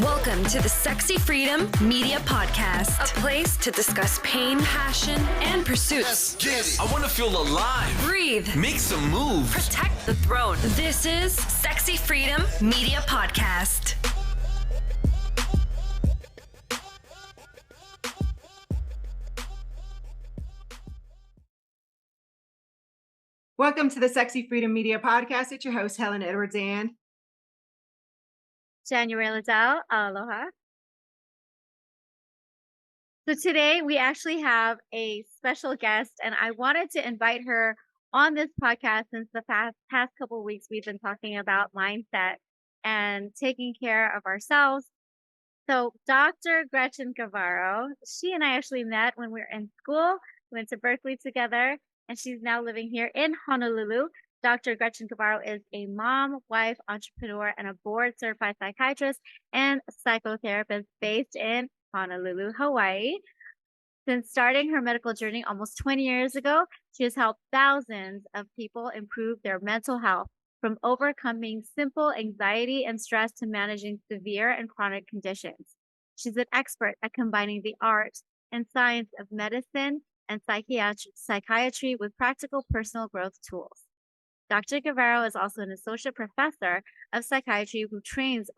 Welcome to the Sexy Freedom Media Podcast, a place to discuss pain, passion, and pursuits. Let's get it. I want to feel alive. Breathe. Make some moves. Protect the throne. This is Sexy Freedom Media Podcast. Welcome to the Sexy Freedom Media Podcast. It's your host, Helen Edwards and January Liddell. Aloha. So today we actually have a special guest, and I wanted to invite her on this podcast since the past couple of weeks we've been talking about mindset and taking care of ourselves. So Dr. Gretchen Gavero, she and I actually met when we were in school. We went to Berkeley together, and she's now living here in Honolulu. Dr. Gretchen Gavero is a mom, wife, entrepreneur, and a board-certified psychiatrist and psychotherapist based in Honolulu, Hawaii. Since starting her medical journey almost 20 years ago, she has helped thousands of people improve their mental health, from overcoming simple anxiety and stress to managing severe and chronic conditions. She's an expert at combining the art and science of medicine and psychiatry with practical personal growth tools. Dr. Gavero is also an Associate Professor of Psychiatry who trains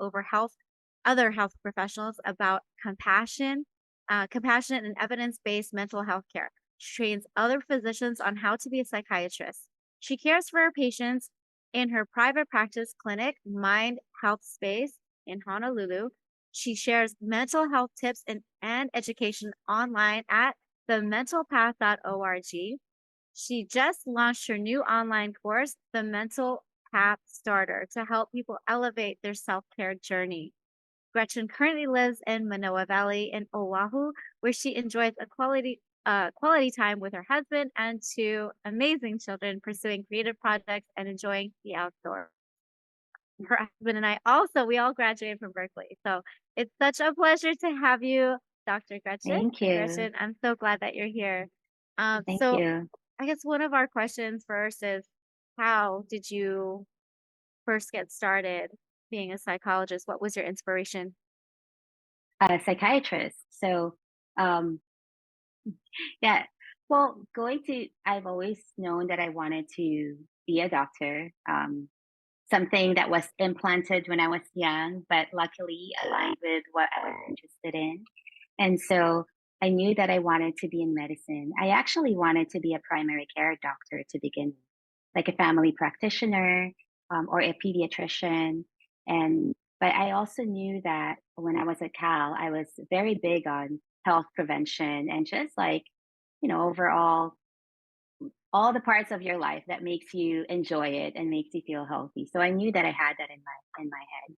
other health professionals about compassionate and evidence-based mental health care. She trains other physicians on how to be a psychiatrist. She cares for her patients in her private practice clinic, Mindhealthspace in Honolulu. She shares mental health tips and education online at thementalpath.org. She just launched her new online course, The Mental Path Starter, to help people elevate their self-care journey. Gretchen currently lives in Manoa Valley in Oahu, where she enjoys a quality time with her husband and two amazing children, pursuing creative projects and enjoying the outdoors. Her husband and I we all graduated from Berkeley. So it's such a pleasure to have you, Dr. Gretchen. Thank you. Gretchen, I'm so glad that you're here. Thank you. I guess one of our questions first is, how did you first get started being a psychologist? What was your inspiration? A psychiatrist. So, yeah. Well, I've always known that I wanted to be a doctor. Something that was implanted when I was young, but luckily aligned with what I was interested in. And so I knew that I wanted to be in medicine. I actually wanted to be a primary care doctor to begin with, like a family practitioner, or a pediatrician. But I also knew that when I was at Cal, I was very big on health prevention and just overall, all the parts of your life that makes you enjoy it and makes you feel healthy. So I knew that I had that in my head.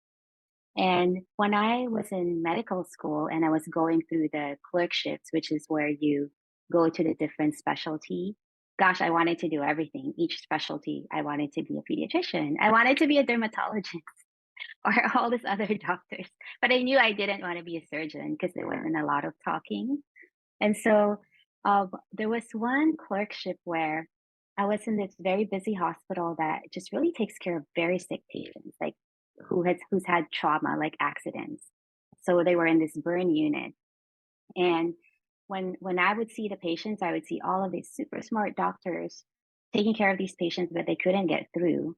And when I was in medical school and I was going through the clerkships, which is where you go to the different specialty, gosh, I wanted to do everything, each specialty. I wanted to be a pediatrician. I wanted to be a dermatologist or all these other doctors. But I knew I didn't want to be a surgeon because there wasn't a lot of talking. And so there was one clerkship where I was in this very busy hospital that just really takes care of very sick patients, like who's had trauma, like accidents. So they were in this burn unit. And when I would see the patients, I would see all of these super smart doctors taking care of these patients, but they couldn't get through.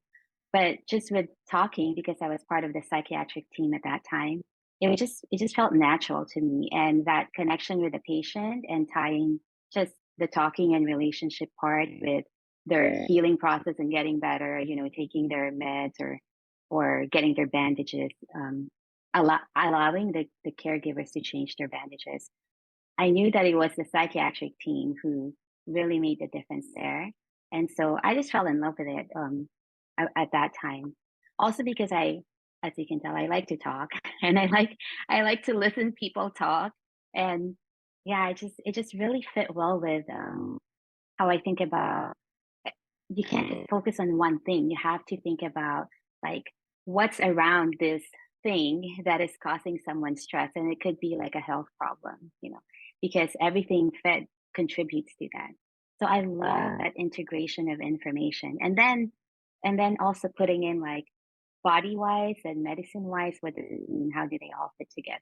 But just with talking, because I was part of the psychiatric team at that time, it just felt natural to me. And that connection with the patient and tying just the talking and relationship part with their healing process and getting better, taking their meds or getting their bandages, allowing the caregivers to change their bandages. I knew that it was the psychiatric team who really made the difference there. And so I just fell in love with it at that time. Also because as you can tell, I like to talk and I like to listen to people talk. And yeah, it just really fit well with how I think about, you can't just focus on one thing. You have to think about like what's around this thing that is causing someone stress. And it could be like a health problem, because everything contributes to that. So I love that integration of information. And then also putting in like body-wise and medicine-wise, what does it mean? How do they all fit together?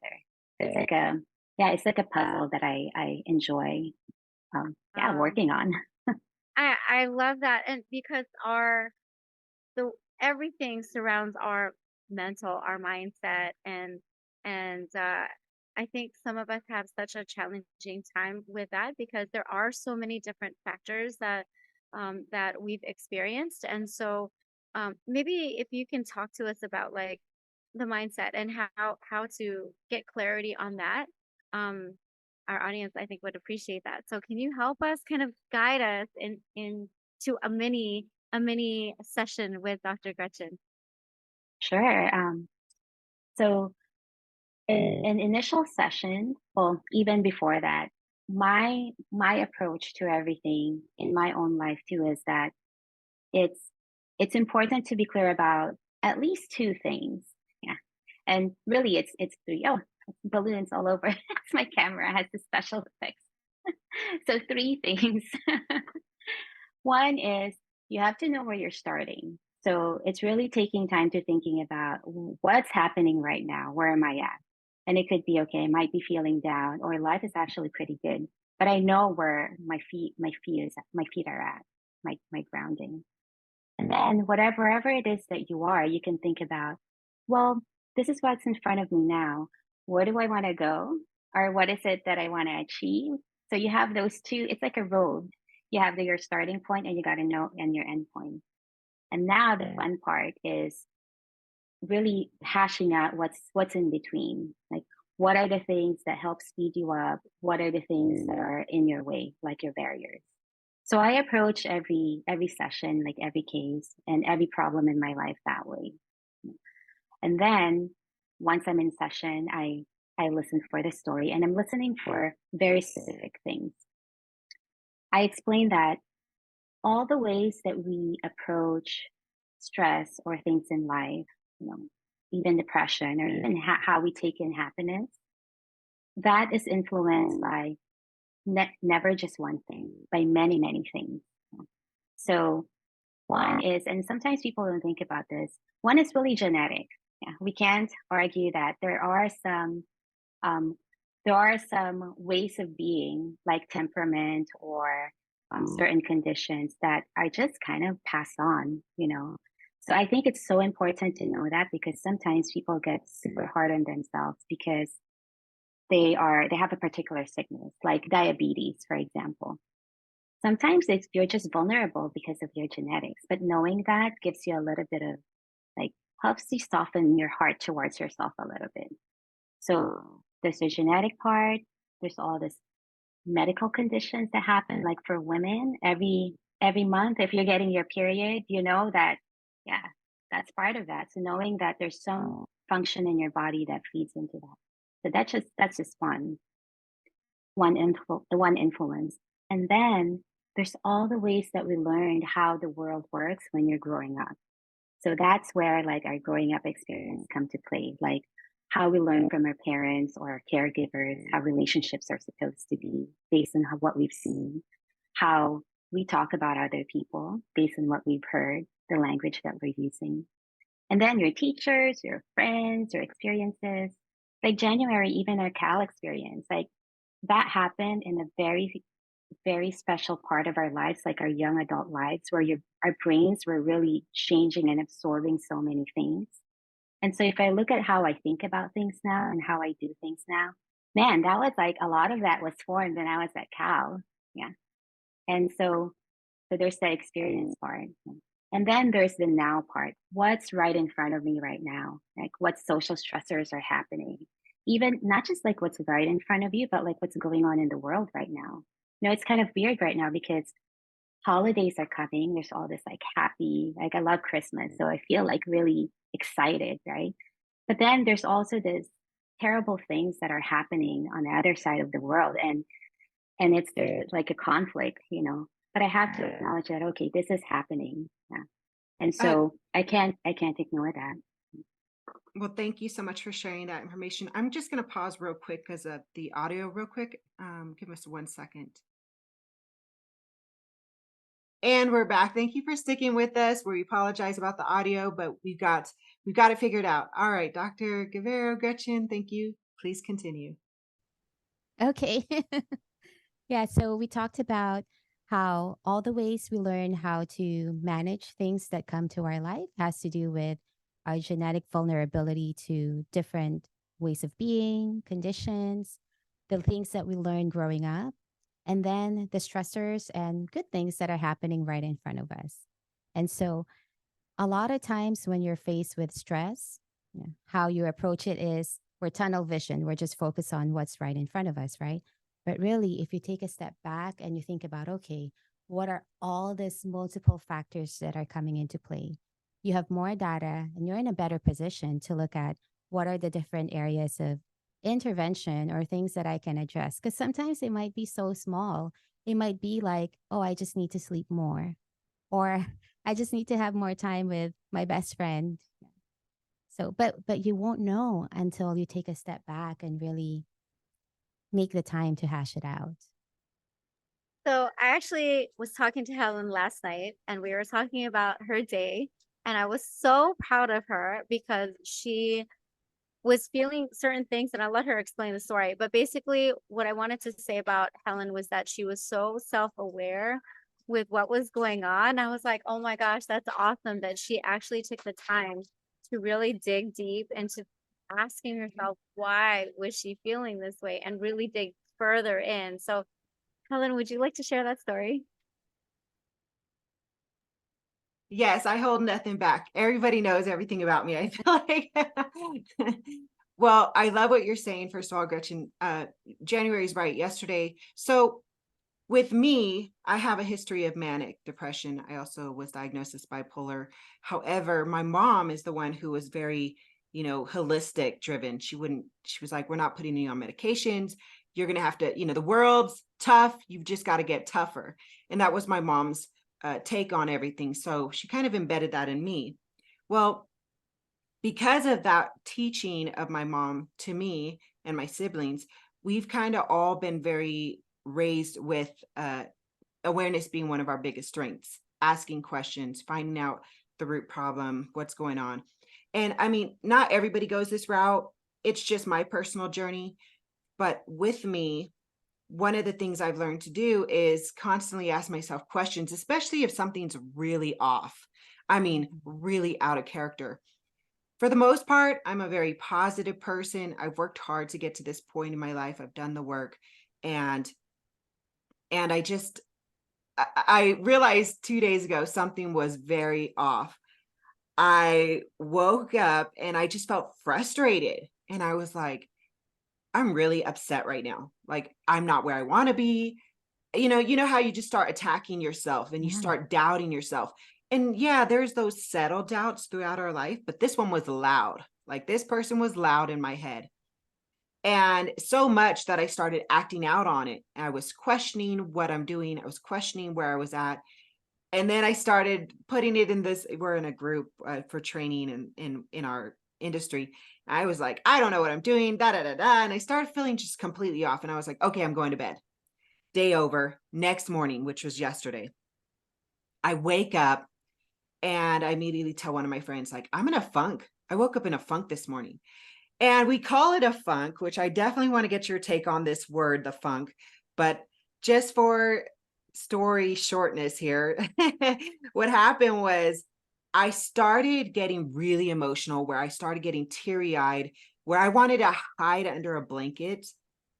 So it's like a yeah, it's like a puzzle that I enjoy Um, working on. I love that, and because the everything surrounds our mental, our mindset, and I think some of us have such a challenging time with that because there are so many different factors that we've experienced, and so maybe if you can talk to us about like the mindset and how to get clarity on that. Um, our audience, I think, would appreciate that. So, can you help us kind of guide us in to a mini session with Dr. Gretchen? Sure. So in an initial session, well, even before that, my approach to everything in my own life too is that it's it's important to be clear about at least two things. Yeah. And really it's three. Oh, balloons all over. That's my camera has the special effects. So three things. One is you have to know where you're starting. So it's really taking time to thinking about what's happening right now. Where am I at? And it could be okay, I might be feeling down or life is actually pretty good. But I know where my feet are at, my grounding. And then whatever it is that you are, you can think about, well, this is what's in front of me now. Where do I want to go? Or what is it that I want to achieve? So you have those two, it's like a road. You have your starting point and you got to know and your end point. And now the fun part is really hashing out what's in between. Like what are the things that help speed you up? What are the things that are in your way, like your barriers? So I approach every session, like every case and every problem in my life that way. And then once I'm in session, I listen for the story and I'm listening for very specific things. I explain that all the ways that we approach stress or things in life, you know, even depression or even how we take in happiness, that is influenced by never just one thing, by many, many things. So one is, and sometimes people don't think about this, one is really genetic. Yeah, we can't argue that um, there are some ways of being like temperament or certain conditions that are just kind of passed on, you know. So I think it's so important to know that because sometimes people get super hard on themselves because they have a particular sickness, like diabetes, for example. Sometimes you're just vulnerable because of your genetics, but knowing that gives you a little bit of like helps you soften your heart towards yourself a little bit. So there's the genetic part. There's all this medical conditions that happen. Like for women, every month, if you're getting your period, you know that, yeah, that's part of that. So knowing that there's some function in your body that feeds into that. So that's just one influence. And then there's all the ways that we learned how the world works when you're growing up. So that's where like our growing up experience come to play, like how we learn from our parents or our caregivers, how relationships are supposed to be based on what we've seen, how we talk about other people based on what we've heard, the language that we're using. And then your teachers, your friends, your experiences, like January, even our Cal experience, like that happened in a very, very special part of our lives, like our young adult lives, where our brains were really changing and absorbing so many things. And so if I look at how I think about things now and how I do things now, man, that was like a lot of that was formed when I was at Cal. Yeah. And so there's the experience part. And then there's the now part. What's right in front of me right now? Like what social stressors are happening? Even not just like what's right in front of you, but like what's going on in the world right now. You know, it's kind of weird right now because holidays are coming. There's all this like happy, like I love Christmas. So I feel like really excited, right? But then there's also this terrible things that are happening on the other side of the world. And it's like a conflict, you know. But I have to acknowledge that, okay, this is happening. Yeah. And Uh, so I can't ignore that. well, thank you so much for sharing that information. I'm just going to pause real quick because of the audio real quick. Give us 1 second. And we're back. Thank you for sticking with us. We apologize about the audio, but we've got it figured out. All right, Dr. Gavero, Gretchen, thank you. Please continue. Okay. Yeah, so we talked about how all the ways we learn how to manage things that come to our life has to do with our genetic vulnerability to different ways of being, conditions, the things that we learn growing up, and then the stressors and good things that are happening right in front of us. And so a lot of times when you're faced with stress, how you approach it is we're tunnel vision. We're just focused on what's right in front of us, right? But really, if you take a step back and you think about, okay, what are all these multiple factors that are coming into play? You have more data and you're in a better position to look at what are the different areas of intervention or things that I can address. Because sometimes it might be so small. It might be like, oh, I just need to sleep more, or I just need to have more time with my best friend. So, but you won't know until you take a step back and really make the time to hash it out. So I actually was talking to Helen last night and we were talking about her day. And I was so proud of her because she was feeling certain things, and I'll let her explain the story. But basically, what I wanted to say about Helen was that she was so self-aware with what was going on. I was like, oh my gosh, that's awesome that she actually took the time to really dig deep into asking herself why was she feeling this way and really dig further in. So Helen, would you like to share that story? Yes, I hold nothing back. Everybody knows everything about me, I feel like. Well, I love what you're saying. First of all, Gretchen, January's right, yesterday. So with me, I have a history of manic depression. I also was diagnosed as bipolar. However, my mom is the one who was very, holistic driven. She was like, we're not putting you on medications. You're going to have to, the world's tough. You've just got to get tougher. And that was my mom's take on everything. So she kind of embedded that in me. Well, because of that teaching of my mom to me and my siblings, we've kind of all been very raised with awareness being one of our biggest strengths, asking questions, finding out the root problem, what's going on. And I mean, not everybody goes this route. It's just my personal journey. But with me, one of the things I've learned to do is constantly ask myself questions, especially if something's really off. I mean, really out of character. For the most part, I'm a very positive person. I've worked hard to get to this point in my life. I've done the work. And I realized 2 days ago, something was very off. I woke up and I just felt frustrated. And I was like, I'm really upset right now. Like, I'm not where I want to be. You know how you just start attacking yourself and you start doubting yourself. And yeah, there's those settled doubts throughout our life, but this one was loud. Like, this person was loud in my head. And so much that I started acting out on it. I was questioning what I'm doing. I was questioning where I was at. And then I started putting it in this, we're in a group for training in our industry. I was like, I don't know what I'm doing, da, da, da, da. And I started feeling just completely off. And I was like, okay, I'm going to bed. Day over, next morning, which was yesterday. I wake up and I immediately tell one of my friends, like, I'm in a funk. I woke up in a funk this morning. And we call it a funk, which I definitely want to get your take on this word, the funk. But just for story shortness here, what happened was I started getting really emotional, where I started getting teary-eyed, where I wanted to hide under a blanket.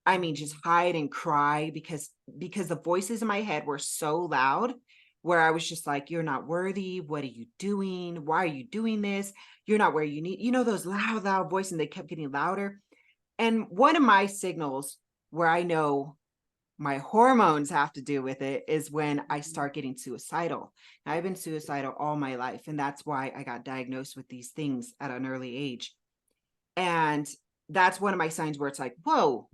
I mean, just hide and cry because the voices in my head were so loud, where I was just like, you're not worthy. What are you doing? Why are you doing this? You're not where you need, those loud voices, and they kept getting louder. And one of my signals where I know my hormones have to do with it is when I start getting suicidal. Now, I've been suicidal all my life, and that's why I got diagnosed with these things at an early age. And that's one of my signs where it's like, whoa,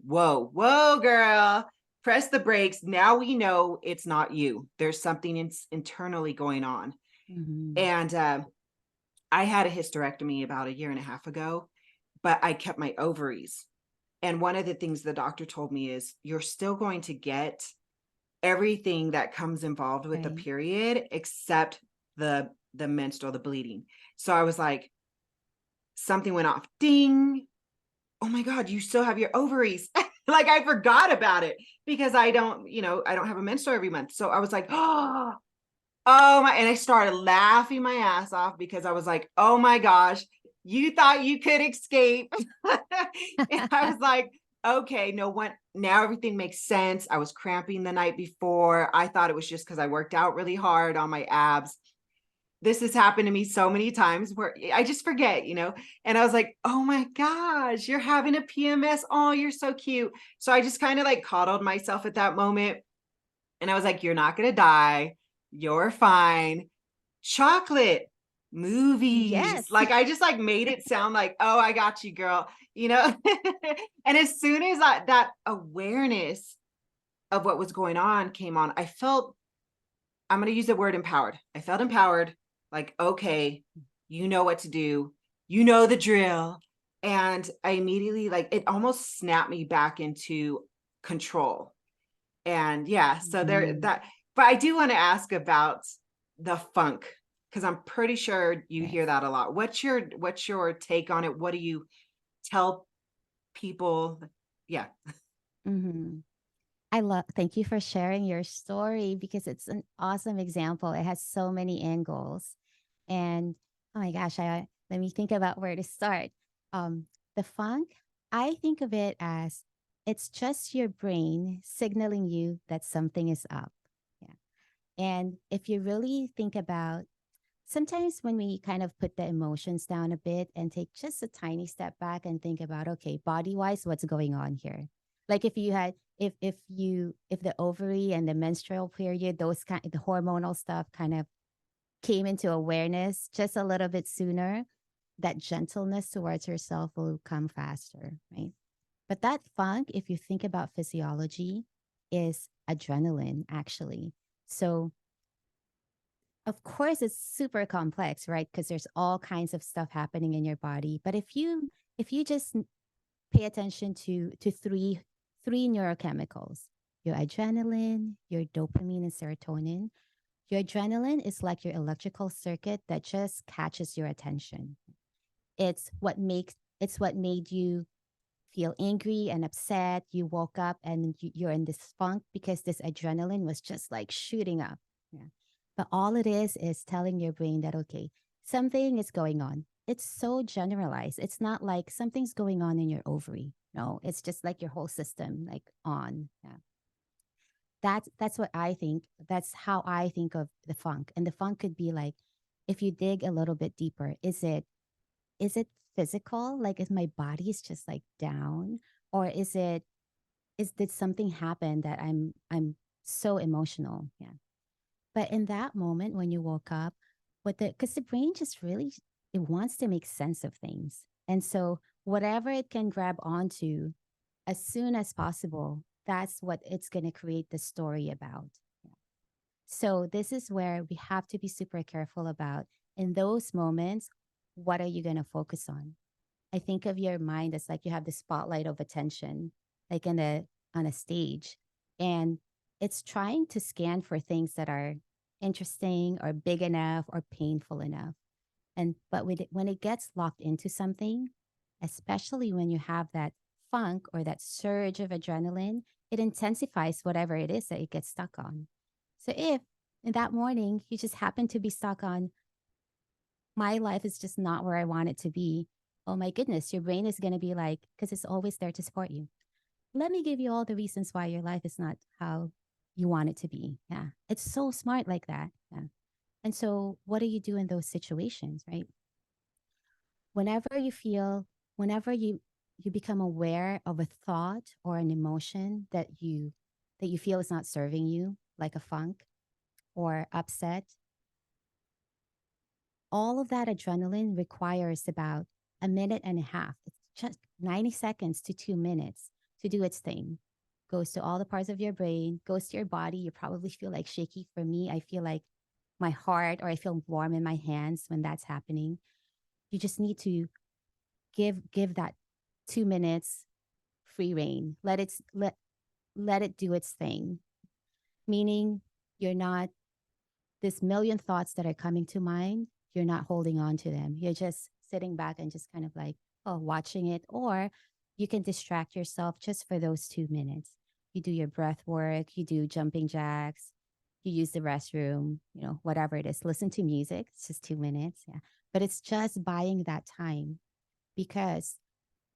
girl, press the brakes. Now we know it's not you. There's something internally going on. Mm-hmm. And I had a hysterectomy about 1.5 years ago, but I kept my ovaries. And one of the things the doctor told me is, you're still going to get everything that comes involved with the Right. period except the menstrual, the bleeding. So I was like, something went off. Ding. Oh my God, you still have your ovaries. Like I forgot about it because I don't have a menstrual every month. So I was like, oh my, and I started laughing my ass off because I was like, oh my gosh, you thought you could escape. And I was like, okay, no one, now everything makes sense. I was cramping the night before. I thought it was just because I worked out really hard on my abs. This has happened to me so many times where I just forget, and I was like, oh my gosh, you're having a PMS. Oh, you're so cute. So I just kind of like coddled myself at that moment. And I was like, you're not going to die. You're fine. Chocolate, movies. Yes. Like I just like made it sound like, oh, I got you, girl, And as soon as that awareness of what was going on came on, I'm going to use the word empowered. I felt empowered, like, okay, you know what to do. You know the drill. And I immediately, like, it almost snapped me back into control. And yeah, so Mhm. but I do want to ask about the funk, because I'm pretty sure you Yes. hear that a lot. What's your take on it? What do you tell people? Yeah. Thank you for sharing your story because it's an awesome example. It has so many angles. And oh my gosh, let me think about where to start. The funk, I think of it as it's just your brain signaling you that something is up. Yeah. And if you really think about sometimes when we kind of put the emotions down a bit and take just a tiny step back and think about, okay, body wise, what's going on here? Like if you had, if the ovary and the menstrual period, the hormonal stuff kind of came into awareness just a little bit sooner, that gentleness towards yourself will come faster, right? But that funk, if you think about physiology, is adrenaline actually. So of course it's super complex, right? Because there's all kinds of stuff happening in your body. But if you just pay attention to three neurochemicals, your adrenaline, your dopamine and serotonin. Your adrenaline is like your electrical circuit that just catches your attention. It's what made you feel angry and upset. You woke up and you're in this funk because this adrenaline was just like shooting up. Yeah. But all it is telling your brain that, okay, something is going on. It's so generalized. It's not like something's going on in your ovary. No, it's just like your whole system, like on. Yeah. That's what I think. That's how I think of the funk. And the funk could be like, if you dig a little bit deeper, is it physical? Like is my body's just like down? Or did something happen that I'm so emotional? Yeah. But in that moment when you woke up, because the brain just really it wants to make sense of things. And so whatever it can grab onto as soon as possible, that's what it's gonna create the story about. Yeah. So this is where we have to be super careful about in those moments, what are you gonna focus on? I think of your mind as like you have the spotlight of attention, like on a stage, and it's trying to scan for things that are interesting or big enough or painful enough. And but when it gets locked into something, especially when you have that funk or that surge of adrenaline, it intensifies whatever it is that it gets stuck on. So if in that morning you just happen to be stuck on my life is just not where I want it to be. Oh my goodness, your brain is going to be like, because it's always there to support you. Let me give you all the reasons why your life is not how you want it to be. Yeah. It's so smart like that. Yeah. And so, what do you do in those situations, right? Whenever you feel, whenever you become aware of a thought or an emotion that you feel is not serving you, like a funk or upset, all of that adrenaline requires about a minute and a half. It's just 90 seconds to 2 minutes to do its thing. Goes to all the parts of your brain, goes to your body. You probably feel like shaky. For me, I feel like my heart or I feel warm in my hands when that's happening. You just need to give that 2 minutes free reign. Let it do its thing. meaning you're not, this million thoughts that are coming to mind, you're not holding on to them. You're just sitting back and just kind of like, oh, watching it. Or you can distract yourself just for those 2 minutes. You do your breath work, you do jumping jacks, you use the restroom, whatever it is. Listen to music. It's just 2 minutes. Yeah. But it's just buying that time, because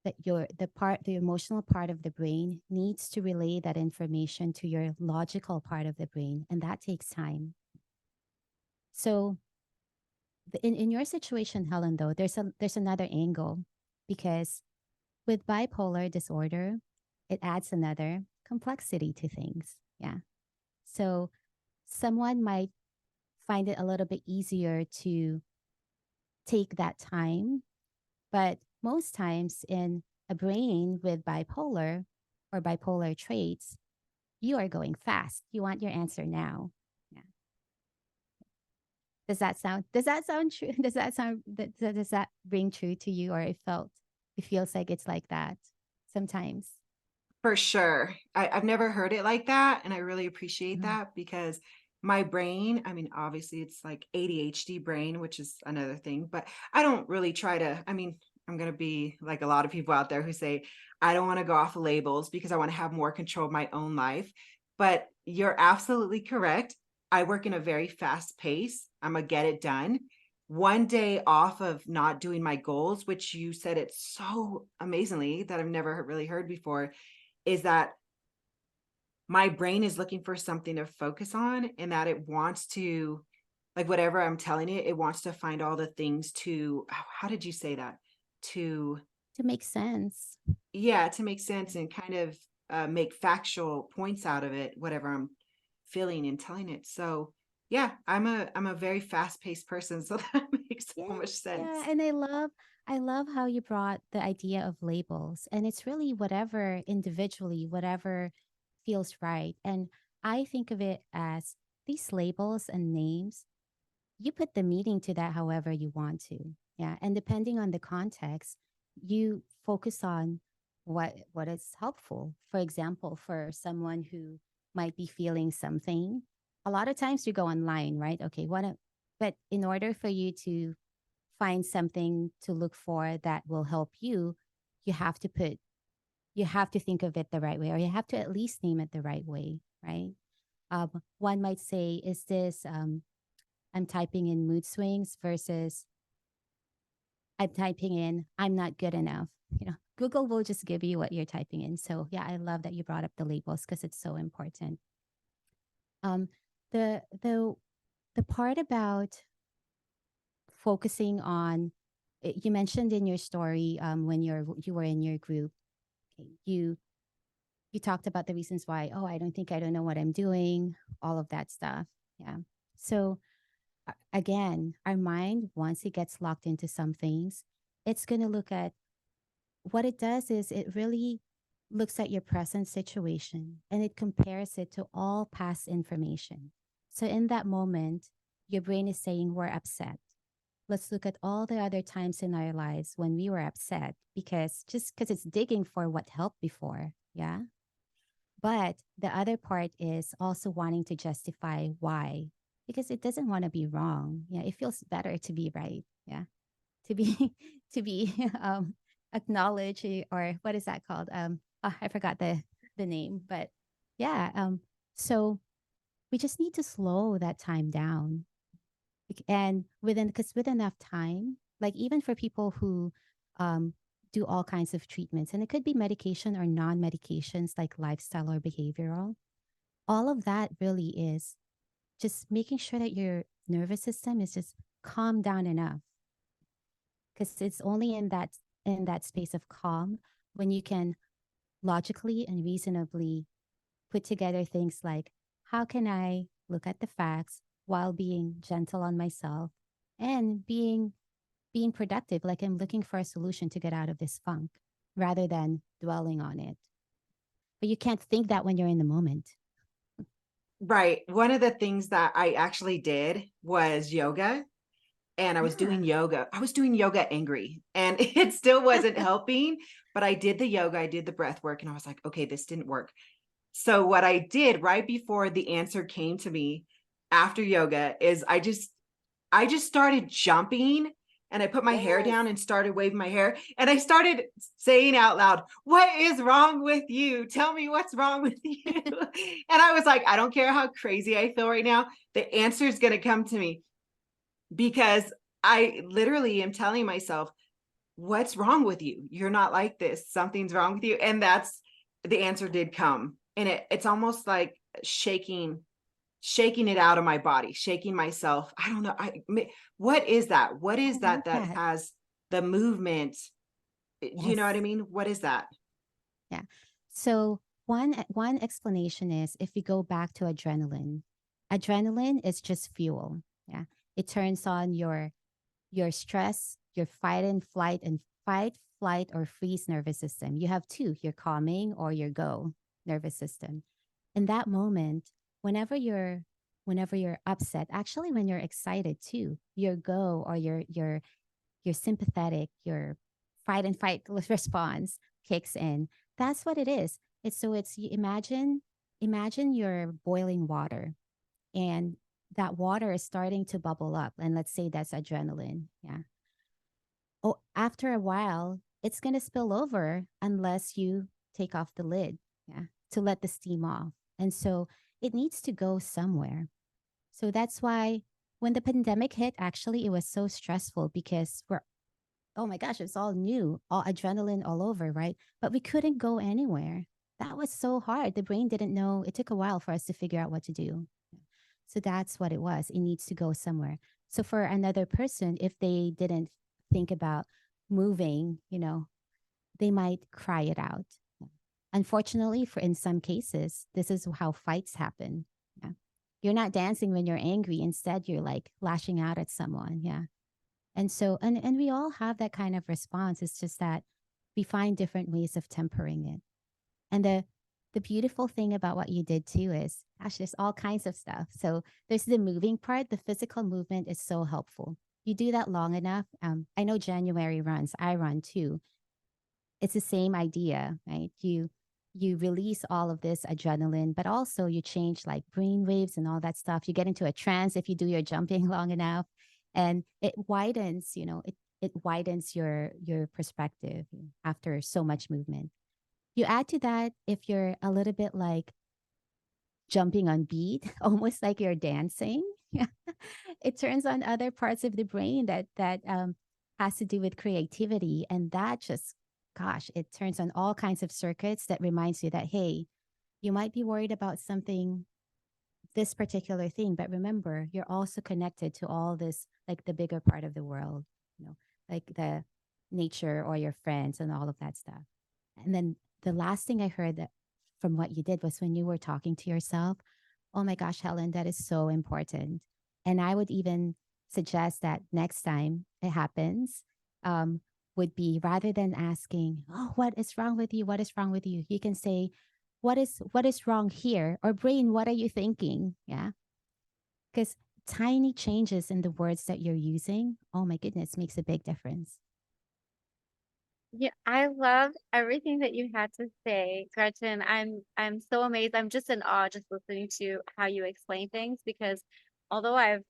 the emotional part of the brain needs to relay that information to your logical part of the brain, and that takes time. So in your situation, Helen, though, there's another angle, because with bipolar disorder, it adds another complexity to things. Yeah. So someone might find it a little bit easier to take that time, but most times in a brain with bipolar or bipolar traits, you are going fast. You want your answer now. Yeah. Does that sound true? Does that ring true to you, or it feels like it's like that sometimes? For sure. I've never heard it like that. And I really appreciate Mhm. that, because my brain, I mean, obviously it's like ADHD brain, which is another thing, but I don't really try to, I mean, I'm going to be like a lot of people out there who say, I don't want to go off of labels because I want to have more control of my own life. But you're absolutely correct. I work in a very fast pace. I'm a get it done. One day off of not doing my goals, which you said it so amazingly that I've never really heard before, is that my brain is looking for something to focus on, and that it wants to, like, whatever I'm telling it, it wants to find all the things to, how did you say that? To, To make sense. yeah, to make sense and kind of make factual points out of it, whatever I'm feeling and telling it. So yeah, I'm a very fast-paced person, so that makes Yeah, so much sense. yeah, and I love how you brought the idea of labels, and it's really whatever individually, whatever feels right. And I think of it as these labels and names, you put the meaning to that however you want to. Yeah, and depending on the context, you focus on what is helpful. For example, for someone who might be feeling something, a lot of times you go online, right? Okay, but in order for you to find something to look for that will help you, you have to put you have to think of it the right way, or you have to at least name it the right way, right? One might say, is this I'm typing in mood swings versus I'm typing in I'm not good enough. Google will just give you what you're typing in. So yeah, I love that you brought up the labels because it's so important. Um, the the the part about focusing on, you mentioned in your story, when you were in your group, you you talked about the reasons why, oh, I don't know what I'm doing, all of that stuff. Yeah. So again, our mind, once it gets locked into some things, it's going to look at, what it does is it really looks at your present situation and it compares it to all past information. So in that moment, your brain is saying, we're upset. Let's look at all the other times in our lives when we were upset, because it's digging for what helped before. Yeah. But the other part is also wanting to justify why, because it doesn't want to be wrong. Yeah. It feels better to be right. Yeah. To be, to be, acknowledged, or what is that called? I forgot the name, but yeah. So we just need to slow that time down, and because with enough time, like even for people who um, do all kinds of treatments, and it could be medication or non-medications like lifestyle or behavioral, all of that really is just making sure that your nervous system is just calmed down enough, because it's only in that space of calm when you can logically and reasonably put together things like, how can I look at the facts while being gentle on myself and being productive, like I'm looking for a solution to get out of this funk rather than dwelling on it. But you can't think that when you're in the moment. Right. One of the things that I actually did was yoga. And I was doing Yeah. yoga. I was doing yoga angry, and it still wasn't helping, but I did the yoga, I did the breath work, and I was like, okay, this didn't work. So what I did right before the answer came to me after yoga is I just started jumping, and I put my hair down and started waving my hair, and I started saying out loud, "What is wrong with you? Tell me what's wrong with you." And I was like, I don't care how crazy I feel right now. The answer is going to come to me, because I literally am telling myself, what's wrong with you? You're not like this. Something's wrong with you. And that's the answer did come. And it's almost like shaking it out of my body, shaking myself. I don't know. What is that? What is I love that that. has the movement? Do you know what I Yes. mean? What is that? Yeah. So one explanation is if you go back to adrenaline. Adrenaline is just fuel. Yeah. It turns on your stress, your fight, flight, or freeze nervous system. You have two, your calming or your go nervous system. In that moment, whenever you're whenever you're upset, actually when you're excited too, your go or your sympathetic, your fight and fight response kicks in. That's what it is. It's you imagine you're boiling water, and that water is starting to bubble up, and let's say that's adrenaline. Yeah. Oh, after a while, it's going to spill over unless you take off the lid, yeah, to let the steam off. And so it needs to go somewhere. So that's why when the pandemic hit, actually, it was so stressful because oh my gosh, it's all new, all adrenaline all over, right? But we couldn't go anywhere. That was so hard. The brain didn't know. It took a while for us to figure out what to do. So that's what it was. It needs to go somewhere. So for another person, if they didn't think about moving, they might cry it out. Unfortunately, for in some cases, this is how fights happen. Yeah. You're not dancing when you're angry. Instead, you're like lashing out at someone. Yeah. And so, and we all have that kind of response. It's just that we find different ways of tempering it. And the beautiful thing about what you did too is, gosh, there's all kinds of stuff. So there's the moving part. The physical movement is so helpful. You do that long enough. I know January runs. I run too. It's the same idea, right? You release all of this adrenaline, but also you change like brain waves and all that stuff. You get into a trance if you do your jumping long enough, and it widens. It widens your perspective after so much movement. You add to that if you're a little bit like jumping on beat, almost like you're dancing. It turns on other parts of the brain that has to do with creativity, and that just, gosh, it turns on all kinds of circuits that reminds you that hey, you might be worried about something, this particular thing, but remember, you're also connected to all this, like the bigger part of the world, like the nature or your friends and all of that stuff. And then the last thing I heard that from what you did was when you were talking to yourself. Oh my gosh, Helen, that is so important. And I would even suggest that next time it happens, would be rather than asking, "Oh, what is wrong with you? What is wrong with you?" You can say, "What is wrong here?" Or brain, "What are you thinking?" Yeah, because tiny changes in the words that you're using, oh my goodness, makes a big difference. Yeah, I love everything that you had to say, Gretchen. I'm so amazed. I'm just in awe just listening to how you explain things because although I've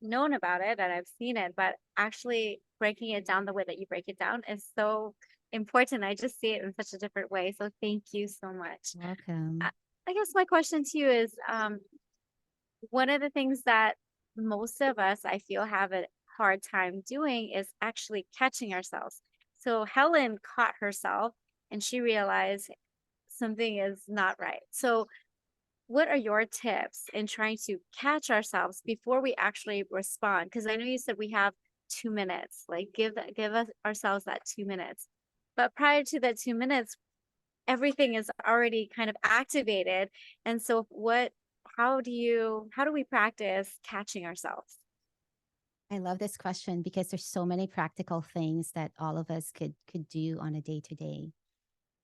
known about it and I've seen it, but actually breaking it down the way that you break it down is so important. I just see it in such a different way. So thank you so much. I, Welcome. I guess my question to you is one of the things that most of us, I feel, have a hard time doing is actually catching ourselves. So Helen caught herself and she realized something is not right. So, what are your tips in trying to catch ourselves before we actually respond? Because I know you said we have 2 minutes, like give us ourselves that 2 minutes. But prior to that 2 minutes, everything is already kind of activated. And so how do we practice catching ourselves? I love this question because there's so many practical things that all of us could do on a day to day.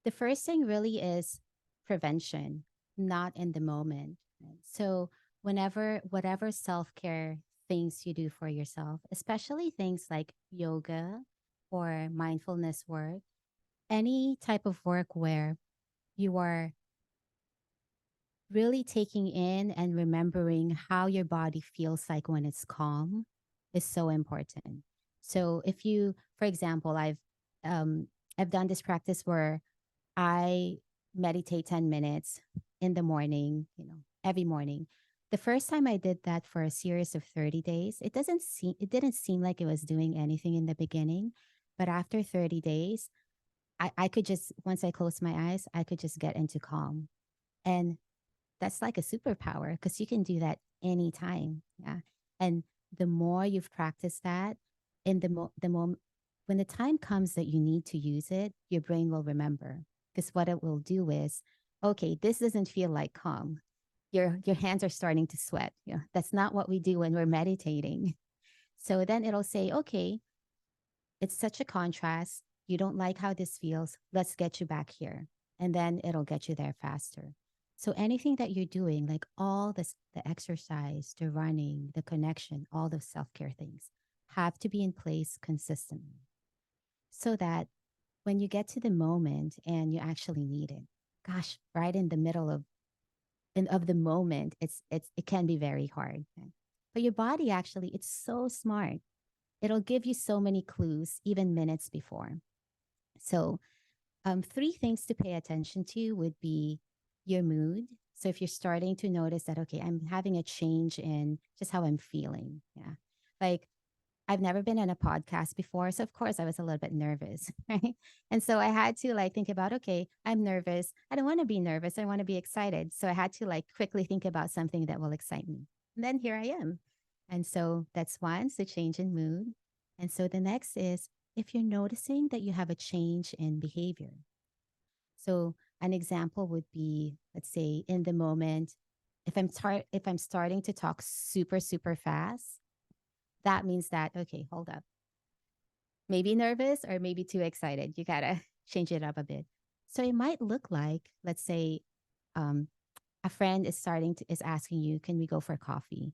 The first thing really is prevention, not in the moment. Right? So whatever self-care things you do for yourself, especially things like yoga or mindfulness work, any type of work where you are really taking in and remembering how your body feels like when it's calm is so important. So if you, for example, um, I've done this practice where I meditate 10 minutes in the morning, every morning. The first time I did that for a series of 30 days, it didn't seem like it was doing anything in the beginning, but after 30 days, I could just, once I closed my eyes, I could just get into calm. And that's like a superpower because you can do that anytime. Yeah. And the more you've practiced that, in the moment when the time comes that you need to use it, your brain will remember. Because what it will do is, okay, this doesn't feel like calm. Your hands are starting to sweat. Yeah. That's not what we do when we're meditating. So then it'll say, okay, it's such a contrast. You don't like how this feels. Let's get you back here. And then it'll get you there faster. So anything that you're doing, like all this, the exercise, the running, the connection, all those self-care things have to be in place consistently so that when you get to the moment and you actually need it, gosh, right in the middle of the moment, it can be very hard. But your body actually, it's so smart. It'll give you so many clues, even minutes before. So, three things to pay attention to would be your mood. So, if you're starting to notice that, okay, I'm having a change in just how I'm feeling. Yeah. Like, I've never been on a podcast before. So, of course, I was a little bit nervous. Right. And so I had to like think about, okay, I'm nervous. I don't want to be nervous. I want to be excited. So, I had to like quickly think about something that will excite me. And then here I am. And so that's one, so change in mood. And so the next is if you're noticing that you have a change in behavior. So an example would be, let's say, in the moment, if I'm starting to talk super fast, that means that okay, hold up, maybe nervous or maybe too excited. You gotta change it up a bit. So it might look like, let's say, um, a friend is asking you, can we go for coffee?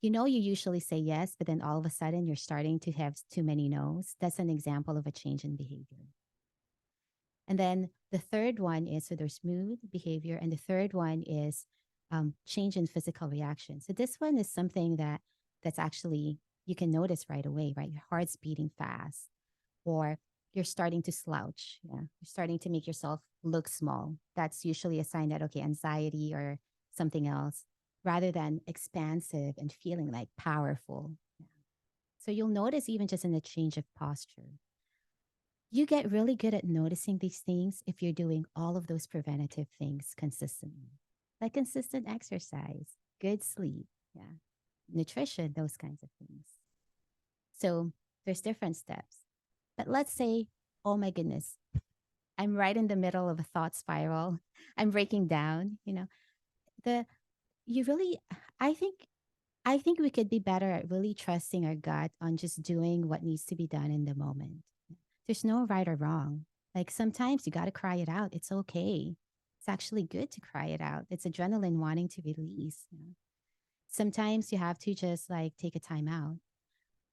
You usually say yes, but then all of a sudden you're starting to have too many no's. That's an example of a change in behavior. And then the third one is, so there's mood, behavior, and the third one is change in physical reaction. So this one is something that's actually you can notice right away, right? Your heart's beating fast, or you're starting to slouch. Yeah, you're starting to make yourself look small. That's usually a sign that okay, anxiety or something else, rather than expansive and feeling like powerful. Yeah. So you'll notice even just in the change of posture. You get really good at noticing these things if you're doing all of those preventative things consistently, like consistent exercise, good sleep, yeah, nutrition, those kinds of things. So there's different steps. But let's say, oh my goodness, I'm right in the middle of a thought spiral. I'm breaking down, the you really I think I think we could be better at really trusting our gut on just doing what needs to be done in the moment. There's no right or wrong. Like sometimes you got to cry it out. It's okay. It's actually good to cry it out. It's adrenaline wanting to release. Sometimes you have to just like take a time out.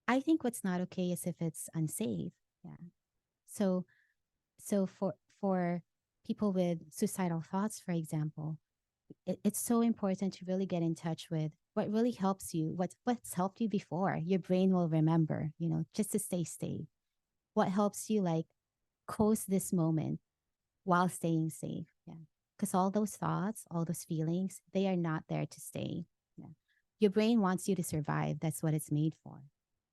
I think what's not okay is if it's unsafe. Yeah. So for people with suicidal thoughts, for example, it's so important to really get in touch with what really helps you, what's helped you before. Your brain will remember, just to stay safe. What helps you like coast this moment while staying safe. Yeah. Because all those thoughts, all those feelings, they are not there to stay. Yeah. Your brain wants you to survive. That's what it's made for.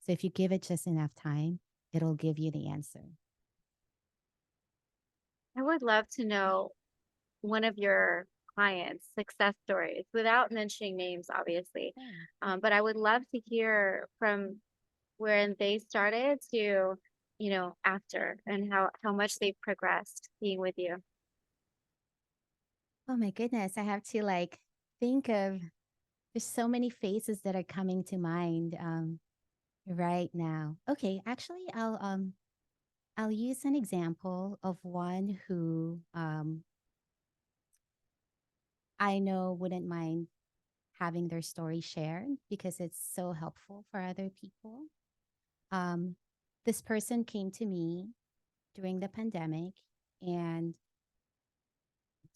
So if you give it just enough time, it'll give you the answer. I would love to know one of your clients' success stories without mentioning names, obviously. Yeah. But I would love to hear from when they started to, after and how much they've progressed being with you. Oh my goodness. I have to like think of, there's so many faces that are coming to mind right now. Okay. Actually, I'll use an example of one who I know wouldn't mind having their story shared because it's so helpful for other people. Um, this person came to me during the pandemic, and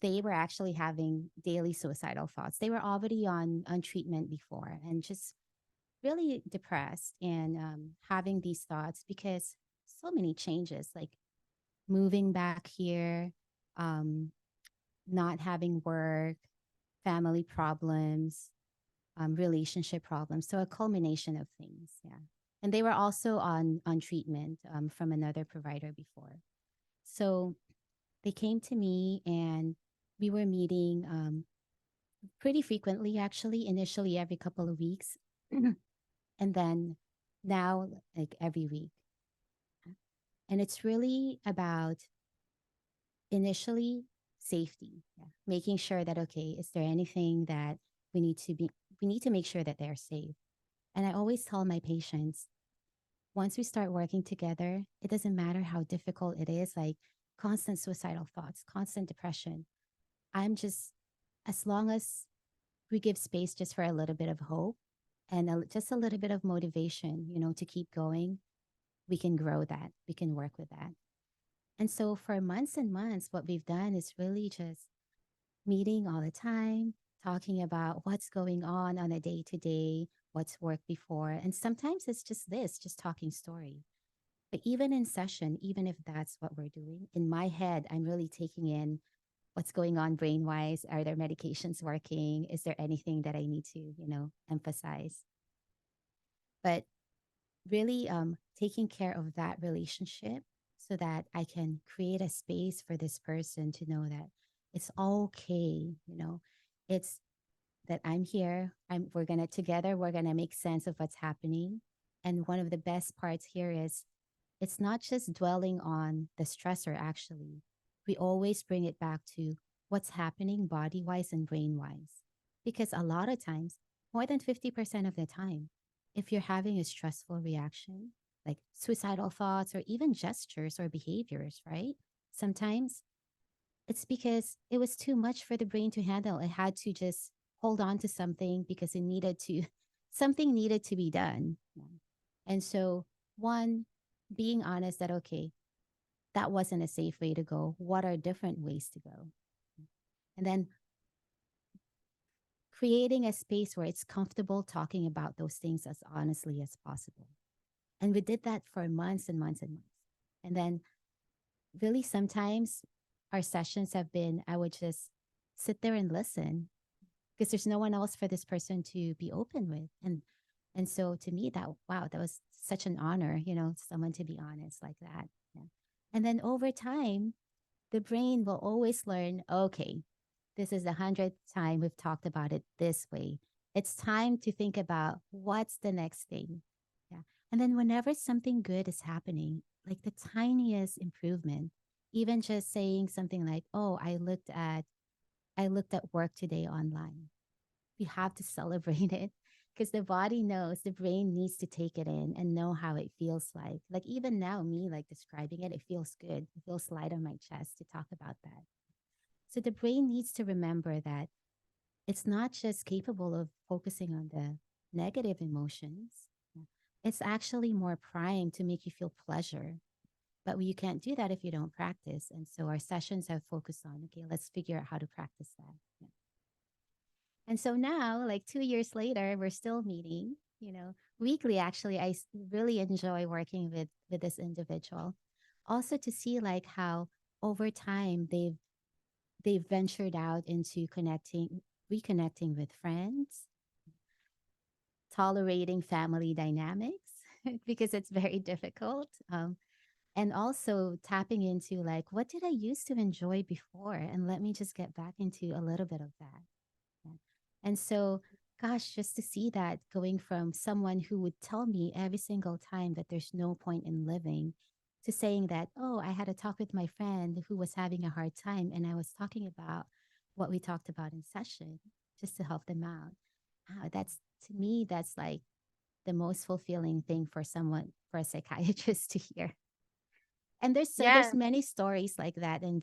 they were actually having daily suicidal thoughts. They were already on treatment before and just really depressed and having these thoughts because so many changes, like moving back here, um, not having work, family problems, relationship problems. So a culmination of things. Yeah. And they were also on treatment from another provider before. So they came to me and we were meeting pretty frequently, actually, initially every couple of weeks. And then now, like every week. And it's really about initially safety, yeah. Making sure that, okay, is there anything that we need to be, we need to make sure that they're safe. And I always tell my patients, once we start working together, it doesn't matter how difficult it is, like constant suicidal thoughts, constant depression. I'm just, as long as we give space just for a little bit of hope and just a little bit of motivation, to keep going, we can grow that. We can work with that. And so for months and months, what we've done is really just meeting all the time, talking about what's going on a day to day, what's worked before. And sometimes it's just this, just talking story. But even in session, even if that's what we're doing, in my head, I'm really taking in what's going on brain wise. Are there medications working? Is there anything that I need to, emphasize? But really taking care of that relationship so that I can create a space for this person to know that it's okay, it's that I'm here. We're gonna together, we're gonna make sense of what's happening. And one of the best parts here is it's not just dwelling on the stressor, actually. We always bring it back to what's happening body wise and brain wise. Because a lot of times, more than 50% of the time, if you're having a stressful reaction, like suicidal thoughts or even gestures or behaviors, right? Sometimes it's because it was too much for the brain to handle. It had to just hold on to something because it needed to, something needed to be done. And so, one, being honest that, okay, that wasn't a safe way to go. What are different ways to go? And then creating a space where it's comfortable talking about those things as honestly as possible. And we did that for months and months and months. And then, really, sometimes our sessions have been, I would just sit there and listen because there's no one else for this person to be open with. And so to me, that, wow, that was such an honor, someone to be honest like that. Yeah. And then over time, the brain will always learn, okay, this is the 100th time we've talked about it this way. It's time to think about what's the next thing. Yeah. And then whenever something good is happening, like the tiniest improvement, even just saying something like, oh, I looked at work today online. We have to celebrate it because the body knows, the brain needs to take it in and know how it feels like. Like even now, me like describing it, it feels good. It feels light on my chest to talk about that. So the brain needs to remember that it's not just capable of focusing on the negative emotions. It's actually more primed to make you feel pleasure. But you can't do that if you don't practice. And so our sessions have focused on, okay, let's figure out how to practice that. Yeah. And so now, like 2 years later, we're still meeting, weekly. Actually, I really enjoy working with this individual. Also to see like how over time they've ventured out into reconnecting with friends, tolerating family dynamics because it's very difficult. And also tapping into like, what did I used to enjoy before? And let me just get back into a little bit of that. Yeah. And so, gosh, just to see that going from someone who would tell me every single time that there's no point in living to saying that, oh, I had a talk with my friend who was having a hard time. And I was talking about what we talked about in session just to help them out. That's, to me, that's like the most fulfilling thing for a psychiatrist to hear. And there's many stories like that in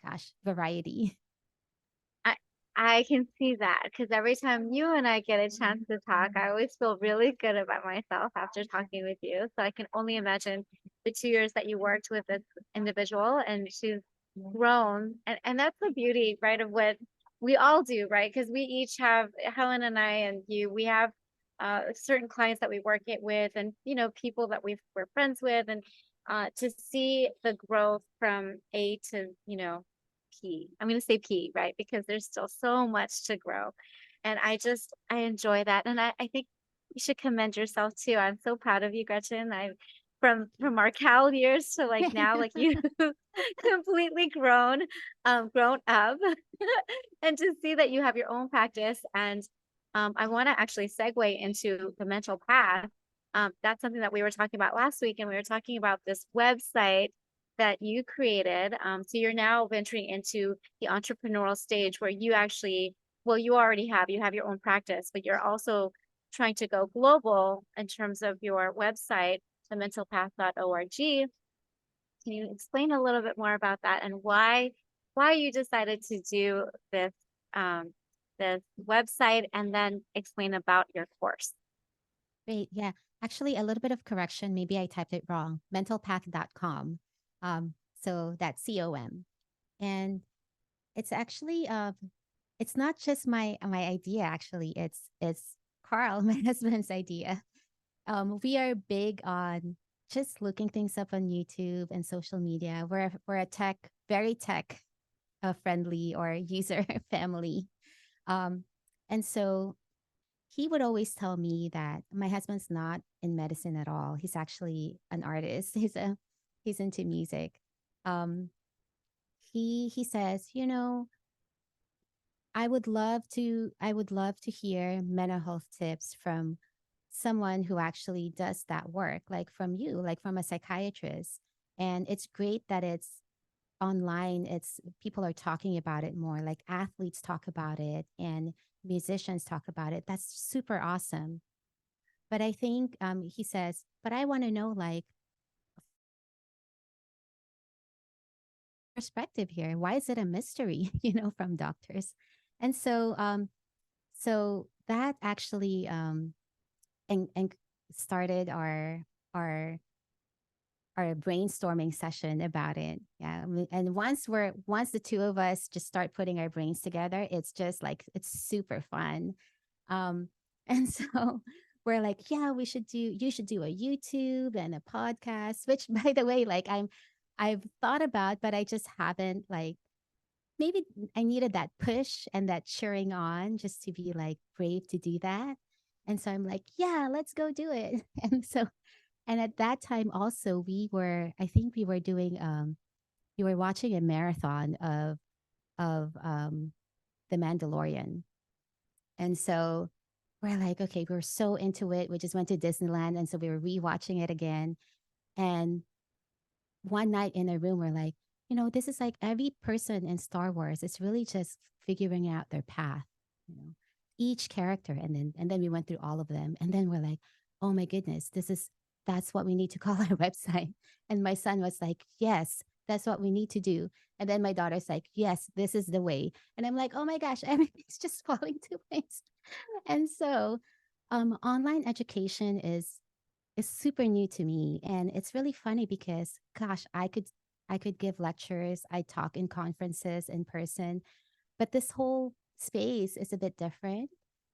gosh, variety. I can see that because every time you and I get a chance to talk, I always feel really good about myself after talking with you. So I can only imagine the 2 years that you worked with this individual, and she's grown, and that's the beauty, right, of what we all do, right? Because we each have, Helen and I and you, we have certain clients that we work it with, and people that we're friends with, and to see the growth from A to P. I'm going to say P, right? Because there's still so much to grow, and I enjoy that, and I think you should commend yourself too. I'm so proud of you, Gretchen. I from our Cal years to like now, like you completely grown up, and to see that you have your own practice. And I want to actually segue into the mental path. That's something that we were talking about last week, and we were talking about this website that you created. So you're now venturing into the entrepreneurial stage where you actually, well, you already you have your own practice, but you're also trying to go global in terms of your website, thementalpath.org. Can you explain a little bit more about that and why you decided to do this this website, and then explain about your course? Great. Yeah. Actually, a little bit of correction. Maybe I typed it wrong. Mentalpath.com. So that's COM. And it's actually it's not just my idea, actually. It's Carl, my husband's idea. We are big on just looking things up on YouTube and social media. We're a very tech friendly or user family. And so he would always tell me that my husband's not in medicine at all. He's actually an artist. He's into music. Um, he says, I would love to hear mental health tips from someone who actually does that work, like from you, like from a psychiatrist. And it's great that it's online. It's people are talking about it more, like athletes talk about it and musicians talk about it. That's super awesome. But I think he says, but I want to know like perspective here. Why is it a mystery, from doctors? And so that actually and started our our brainstorming session about it. Yeah. And once the two of us just start putting our brains together, it's just like it's super fun. And so we're like, yeah, you should do a YouTube and a podcast, which by the way, like I've thought about, but I just haven't like maybe I needed that push and that cheering on just to be like brave to do that. And so I'm like, yeah, let's go do it. And at that time also I think we were doing we were watching a marathon of The Mandalorian. And so we're like, okay, we're so into it. We just went to Disneyland. And so we were rewatching it again. And one night in a room, we're like, this is like every person in Star Wars. It's really just figuring out their path, each character. And then we went through all of them. And then we're like, oh my goodness, that's what we need to call our website. And my son was like, yes, that's what we need to do. And then my daughter's like, yes, this is the way. And I'm like, oh my gosh, everything's just falling to place. And so online education is super new to me. And it's really funny because gosh, I could give lectures, I talk in conferences in person, but this whole space is a bit different.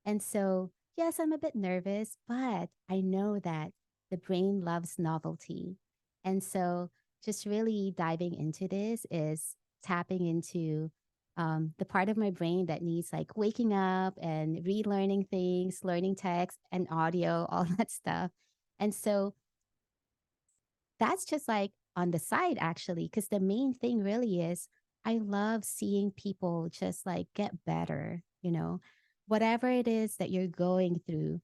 And so, yes, I'm a bit nervous, but I know that the brain loves novelty. And so, just really diving into this is tapping into the part of my brain that needs like waking up and relearning things, learning text and audio, all that stuff. And so, that's just like on the side, actually, because the main thing really is I love seeing people just like get better, whatever it is that you're going through.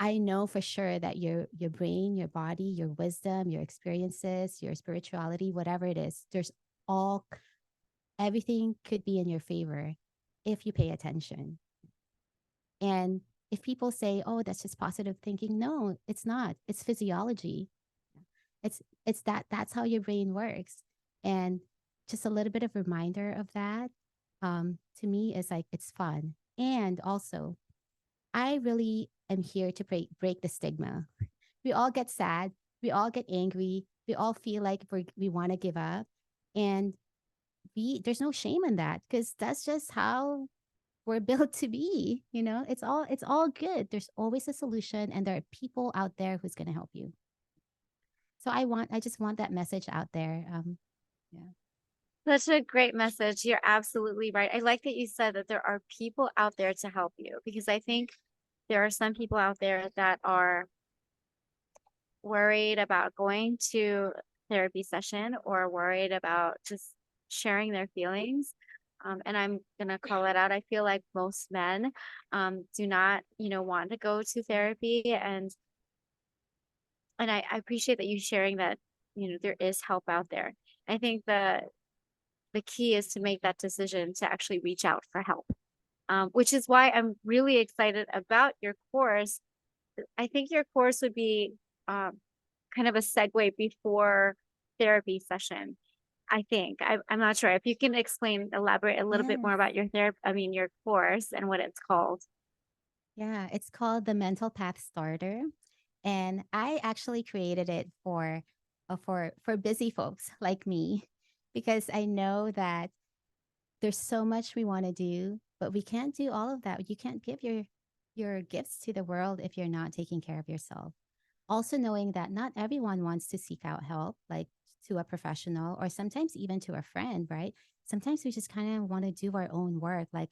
I know for sure that your brain, your body, your wisdom, your experiences, your spirituality, whatever it is, everything could be in your favor if you pay attention. And if people say, oh, that's just positive thinking, no, it's not. It's physiology. That's how your brain works. And just a little bit of reminder of that to me is like it's fun. And also I really am here to break the stigma. We all get sad, we all get angry, we all feel like we want to give up. And there's no shame in that, because that's just how we're built to be. It's all good. There's always a solution, and there are people out there who's going to help you. So I just want that message out there. Yeah. Such a great message. You're absolutely right. I like that you said that there are people out there to help you, because I think there are some people out there that are worried about going to therapy session or worried about just sharing their feelings. And I'm gonna call it out. I feel like most men do not, want to go to therapy, and I appreciate that you sharing that, there is help out there. I think the key is to make that decision to actually reach out for help, which is why I'm really excited about your course. I think your course would be kind of a segue before therapy session. I'm not sure if you can elaborate a little bit Yes. more about your course and what it's called. Yeah, it's called the Mental Path Starter, and I actually created it for busy folks like me, because I know that there's so much we want to do, but we can't do all of that. You can't give your gifts to the world if you're not taking care of yourself. Also knowing that not everyone wants to seek out help, like to a professional or sometimes even to a friend, right? Sometimes we just kind of want to do our own work, like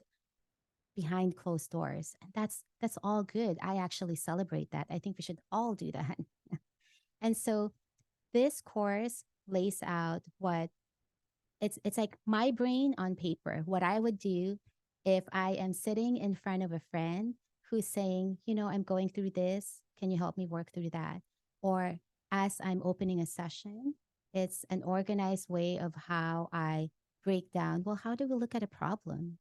behind closed doors. And that's all good. I actually celebrate that. I think we should all do that. And so this course lays out what it's like my brain on paper, what I would do if I am sitting in front of a friend who's saying, I'm going through this. Can you help me work through that? Or as I'm opening a session, it's an organized way of how I break down, well, how do we look at a problem?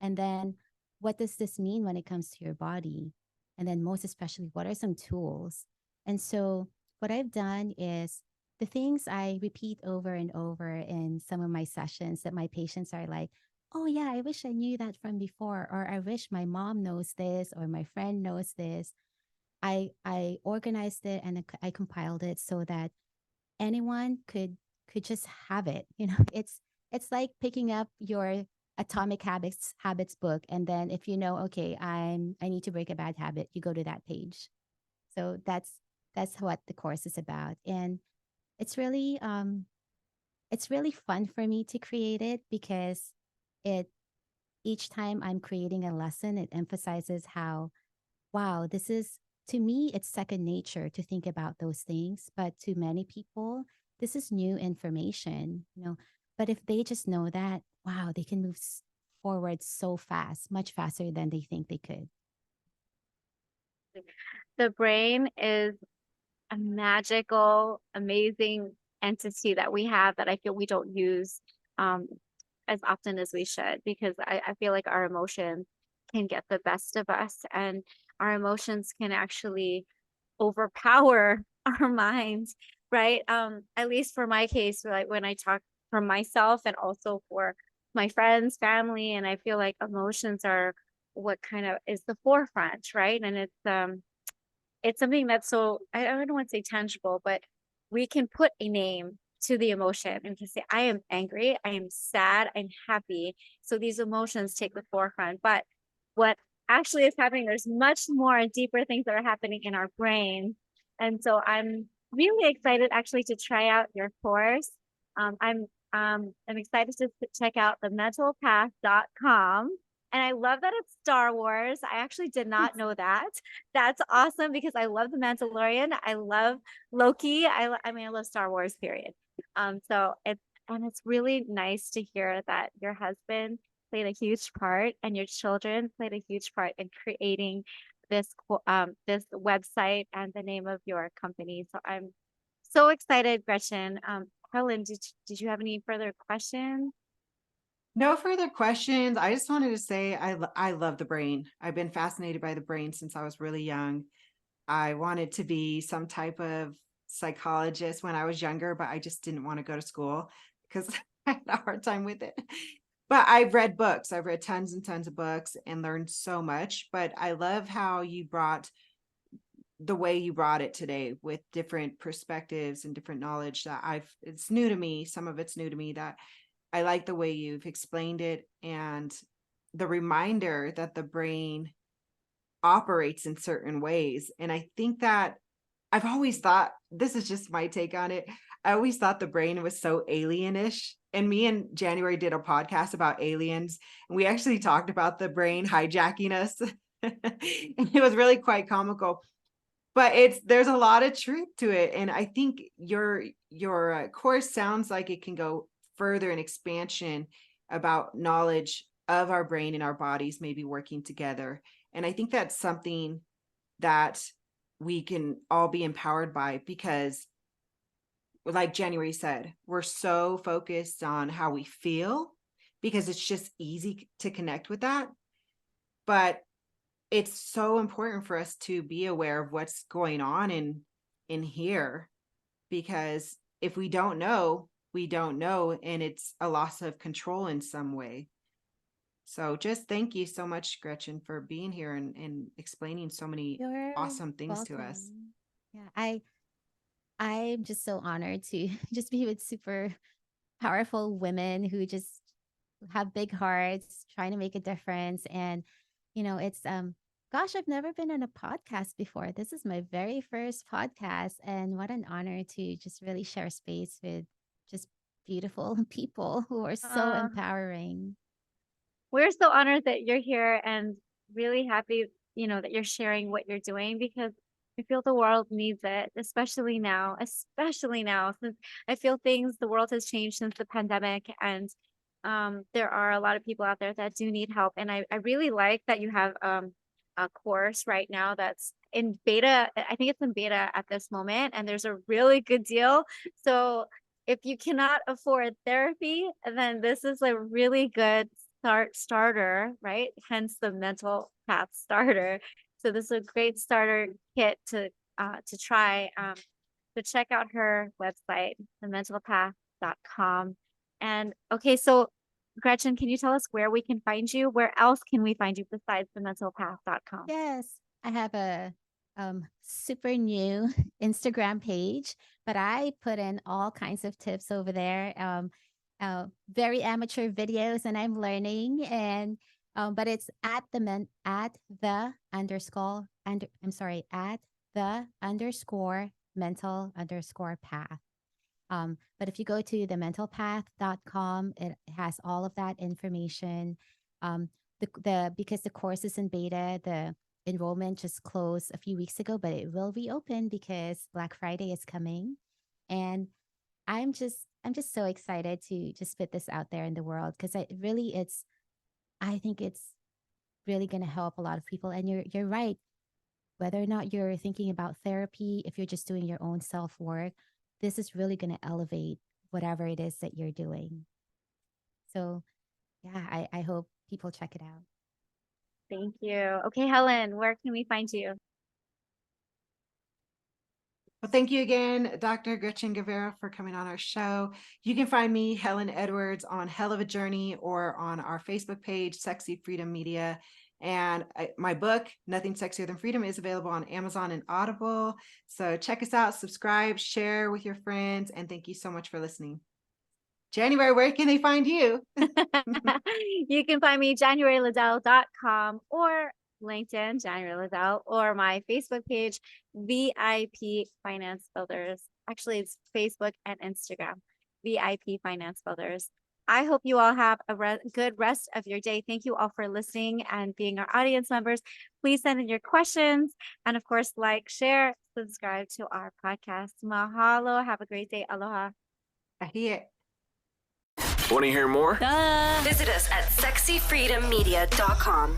And then what does this mean when it comes to your body? And then most especially, what are some tools? And so what I've done is the things I repeat over and over in some of my sessions that my patients are like, oh, yeah, I wish I knew that from before, or I wish my mom knows this, or my friend knows this. I organized it and I compiled it so that anyone could just have it. It's like picking up your Atomic Habits book, and then if okay, I need to break a bad habit, you go to that page. So that's what the course is about. And it's really fun for me to create it, because it each time I'm creating a lesson, it emphasizes how, wow, this is, to me, it's second nature to think about those things. But to many people, this is new information. But if they just know that, wow, they can move forward so fast, much faster than they think they could. The brain is a magical, amazing entity that we have that I feel we don't use um, as often as we should, because I feel like our emotions can get the best of us, and our emotions can actually overpower our minds, right? At least for my case, like when I talk for myself and also for my friends, family, and I feel like emotions are what kind of is the forefront, right? And it's something that's so, I don't want to say tangible, but we can put a name to the emotion and can say, I am angry, I am sad, I'm happy. So these emotions take the forefront. But what actually is happening, there's much more deeper things that are happening in our brain. And so I'm really excited actually to try out your course. I'm excited to check out the mentalpath.com. And I love that it's Star Wars. I actually did not know that. That's awesome, because I love The Mandalorian. I love Loki. I love Star Wars, period. So it's really nice to hear that your husband played a huge part and your children played a huge part in creating this website and the name of your company. So I'm so excited, Gretchen. Helen, did you have any further questions? No further questions. I just wanted to say I love the brain. I've been fascinated by the brain since I was really young. I wanted to be some type of psychologist when I was younger, but I just didn't want to go to school because I had a hard time with it. But I've read books. I've read tons and tons of books and learned so much. But I love how the way you brought it today, with different perspectives and different knowledge that it's new to me. Some of it's new to me, that I like the way you've explained it, and the reminder that the brain operates in certain ways. And I think that I've always thought, this is just my take on it, I always thought the brain was so alienish. And me and January did a podcast about aliens, and we actually talked about the brain hijacking us. And it was really quite comical. But there's a lot of truth to it. And I think your course sounds like it can go further in expansion about knowledge of our brain and our bodies maybe working together. And I think that's something that we can all be empowered by, because like January said, we're so focused on how we feel because it's just easy to connect with that. But it's so important for us to be aware of what's going on in here, because if we don't know, we don't know, and it's a loss of control in some way. So just thank you so much, Gretchen, for being here and explaining so many You're awesome things to us. welcome. Yeah, I'm just so honored to just be with super powerful women who just have big hearts, trying to make a difference. And it's gosh, I've never been on a podcast before. This is my very first podcast, and what an honor to just really share space with just beautiful people who are so empowering. We're so honored that you're here and really happy, that you're sharing what you're doing, because I feel the world needs it, especially now, since I feel the world has changed since the pandemic, and there are a lot of people out there that do need help. And I really like that you have a course right now that's in beta. I think it's in beta at this moment, and there's a really good deal. So if you cannot afford therapy, then this is a really good starter, right? Hence the mental path starter. So this is a great starter kit to try. So check out her website, thementalpath.com. And okay, so Gretchen, can you tell us where we can find you? Where else can we find you besides thementalpath.com? Yes, I have a super new Instagram page, but I put in all kinds of tips over there. Very amateur videos, and I'm learning. And but it's at the _mental_path. But if you go to thementalpath.com, it has all of that information. Because the course is in beta, the enrollment just closed a few weeks ago, but it will reopen because Black Friday is coming. And I'm just so excited to just put this out there in the world, because I think it's really going to help a lot of people. And you're right. Whether or not you're thinking about therapy, if you're just doing your own self-work, this is really going to elevate whatever it is that you're doing. So yeah, I hope people check it out. Thank you. Okay, Helen, where can we find you? Well, thank you again, Dr. Gretchen Gavero, for coming on our show. You can find me, Helen Edwards, on Hell of a Journey, or on our Facebook page, Sexy Freedom Media. And my book, Nothing Sexier Than Freedom, is available on Amazon and Audible. So check us out, subscribe, share with your friends, and thank you so much for listening. January, where can they find you? You can find me JanuaryLiddell.com, or LinkedIn, January Liddell, or my Facebook page, VIP Finance Builders. Actually, it's Facebook and Instagram, VIP Finance Builders. I hope you all have a good rest of your day. Thank you all for listening and being our audience members. Please send in your questions. And of course, like, share, subscribe to our podcast. Mahalo. Have a great day. Aloha. Ahiye. Want to hear more? Visit us at sexyfreedommedia.com.